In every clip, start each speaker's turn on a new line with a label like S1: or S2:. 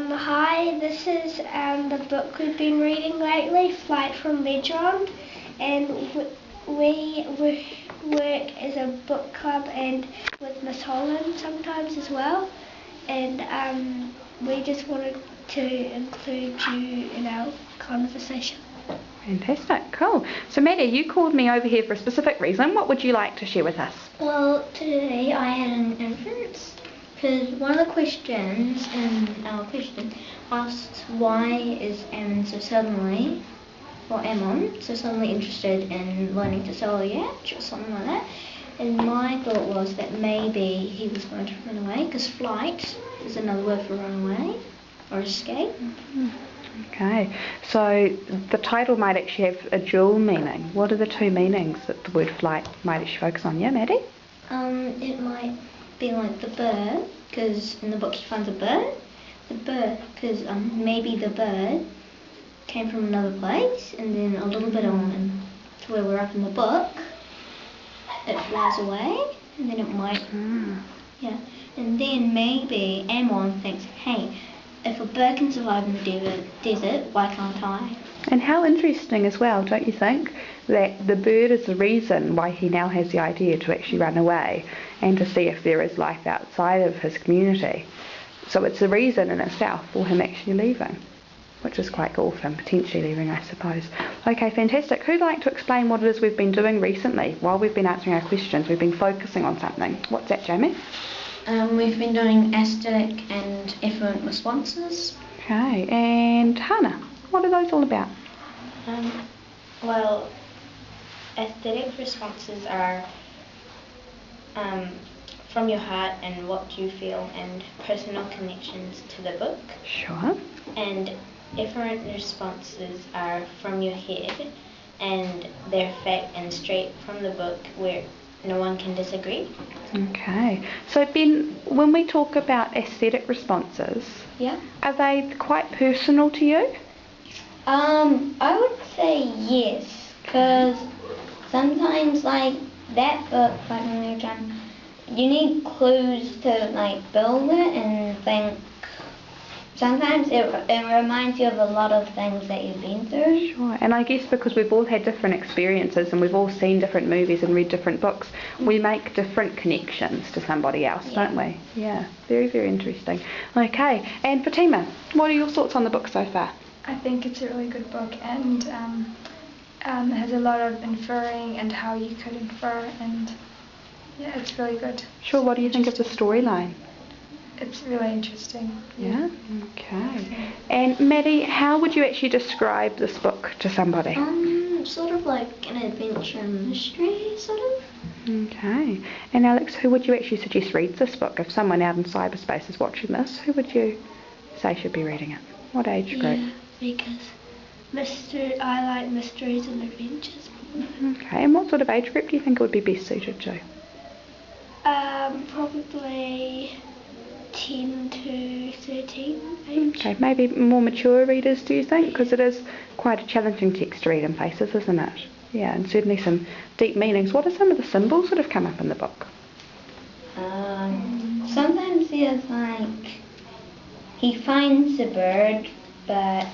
S1: Hi, this is the book we've been reading lately, Flight from Ledron, and we work as a book club and with Miss Holland sometimes as well, and we just wanted to include you in our conversation.
S2: Fantastic, cool. So Maddie, you called me over here for a specific reason. What would you like to share with us?
S3: Well, today I had an inference, because one of the questions in our question asked why is Ammon so suddenly interested in learning to sail a yacht or something like that. And my thought was that maybe he was going to run away, because flight is another word for run away or escape.
S2: Okay, so the title might actually have a dual meaning. What are the two meanings that the word flight might actually focus on? Yeah, Maddie?
S3: It might be like the bird, because in the book he finds a bird. The bird, because maybe the bird came from another place, and then a little bit on to where we're up in the book, it flies away, and then it might, and then maybe Ammon thinks, hey, if a bird can survive in the desert, why can't I?
S2: And how interesting as well, don't you think, that the bird is the reason why he now has the idea to actually run away and to see if there is life outside of his community. So it's the reason in itself for him actually leaving, which is quite cool for him, potentially leaving, I suppose. Okay, fantastic. Who'd like to explain what it is we've been doing recently? While we've been answering our questions, we've been focusing on something. What's that, Jamie?
S4: We've been doing aesthetic and efferent responses.
S2: Okay, and Hannah, what are those all about?
S5: Well, aesthetic responses are from your heart and what you feel and personal connections to the book.
S2: Sure.
S5: And efferent responses are from your head and they're fact and straight from the book where no one can disagree.
S2: Okay. So Ben, when we talk about aesthetic responses, are they quite personal to you?
S3: I would say yes, because sometimes like that book, like when we were trying, you need clues to like build it and think. Sometimes it reminds you of a lot of things that you've been through.
S2: Sure, and I guess because we've all had different experiences and we've all seen different movies and read different books, we make different connections to somebody else, don't we? Yeah, very, very interesting. Okay, and Fatima, what are your thoughts on the book so far?
S6: I think it's a really good book, and it has a lot of inferring and how you could infer, and yeah, it's really good.
S2: Sure, what do you think of the storyline?
S6: It's really interesting.
S2: Yeah? Okay. And Maddie, how would you actually describe this book to somebody?
S3: Sort of like an adventure mystery, sort of.
S2: Okay. And Alex, who would you actually suggest reads this book? If someone out in cyberspace is watching this, who would you say should be reading it? What age group?
S1: Yeah, because I like mysteries and adventures.
S2: Okay. And what sort of age group do you think it would be best suited to?
S1: Probably 10 to 13 age.
S2: Okay, maybe more mature readers, do you think? Because it is quite a challenging text to read in places, isn't it? Yeah, and certainly some deep meanings. What are some of the symbols that have come up in the book?
S3: Sometimes there's like, he finds a bird, but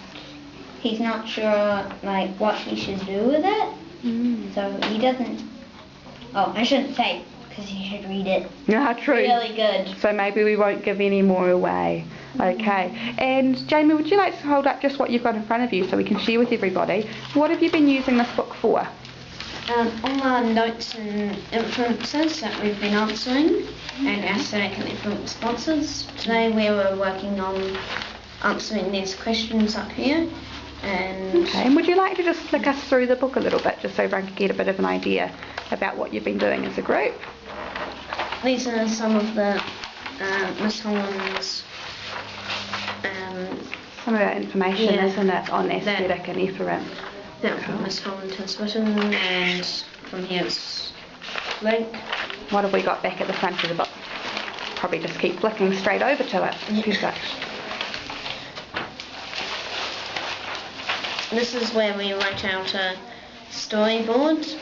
S3: he's not sure like what he should do with it. So he doesn't, I shouldn't say, because you should read it.
S2: Yeah, true.
S3: Really good.
S2: So maybe we won't give any more away. Okay. And Jamie, would you like to hold up just what you've got in front of you so we can share with everybody? What have you been using this book for?
S4: All our notes and inferences that we've been answering, and aesthetic and efferent responses. Today we were working on answering these questions up here.
S2: And would you like to just flick us through the book a little bit, just so everyone can get a bit of an idea about what you've been doing as a group?
S4: These are some of the Miss Holland's
S2: some of our information, isn't it, on aesthetic and efferent?
S4: That from Miss Holland has written, and from here's link.
S2: What have we got back at the front of the book? Probably just keep flicking straight over to it. Perfect.
S4: This is where we write out a storyboard,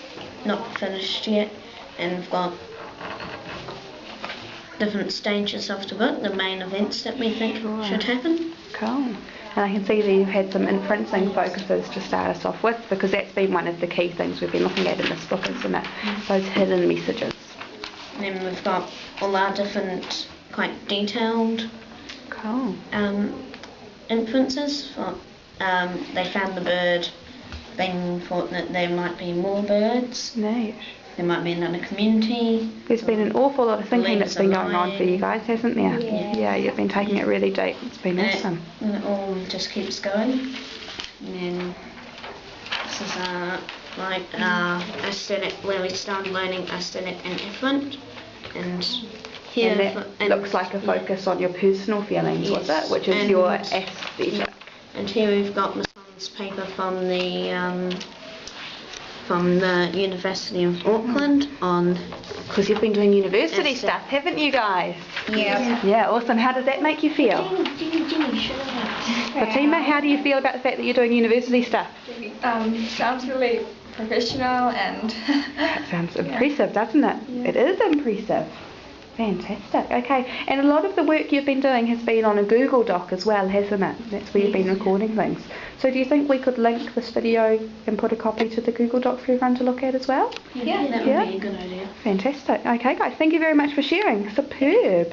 S4: not finished yet, and we've got different stages of the book, the main events that we think should happen.
S2: Cool. And I can see that you've had some inferencing focuses to start us off with, because that's been one of the key things we've been looking at in this book, isn't it? Those hidden messages.
S4: And then we've got all our different, quite detailed
S2: Cool.
S4: inferences. They found the bird, then thought that there might be more birds.
S2: Neat.
S4: There might be another community.
S2: There's been an awful lot of thinking that's been going on for you
S4: Leaves
S2: guys, hasn't there?
S1: Yeah.
S2: Yeah, you've been taking it really deep. It's been
S4: And
S2: awesome.
S4: and it all just keeps going. And then this is aesthetic, where we started learning aesthetic and efferent. And here
S2: And that looks like a focus on your personal feelings, was
S4: Yes.
S2: it? Which is
S4: And-
S2: your aesthetic.
S4: And here we've got my son's paper from the University of Auckland on.
S2: Because you've been doing university
S4: Yes.
S2: stuff, haven't you guys?
S3: Yeah.
S2: Yeah, awesome. How does that make you feel?
S5: Ginny, shut up.
S2: Fatima, how do you feel about the fact that you're doing university stuff?
S6: Sounds really professional and
S2: That sounds impressive, doesn't it?
S6: Yeah.
S2: It is impressive. Fantastic. Okay, and a lot of the work you've been doing has been on a Google Doc as well, hasn't it? That's where you've been recording things. So do you think we could link this video and put a copy to the Google Doc for everyone to look at as well?
S4: Yeah, that would
S2: Yeah.
S4: be a good idea.
S2: Fantastic. Okay, guys, thank you very much for sharing. Superb.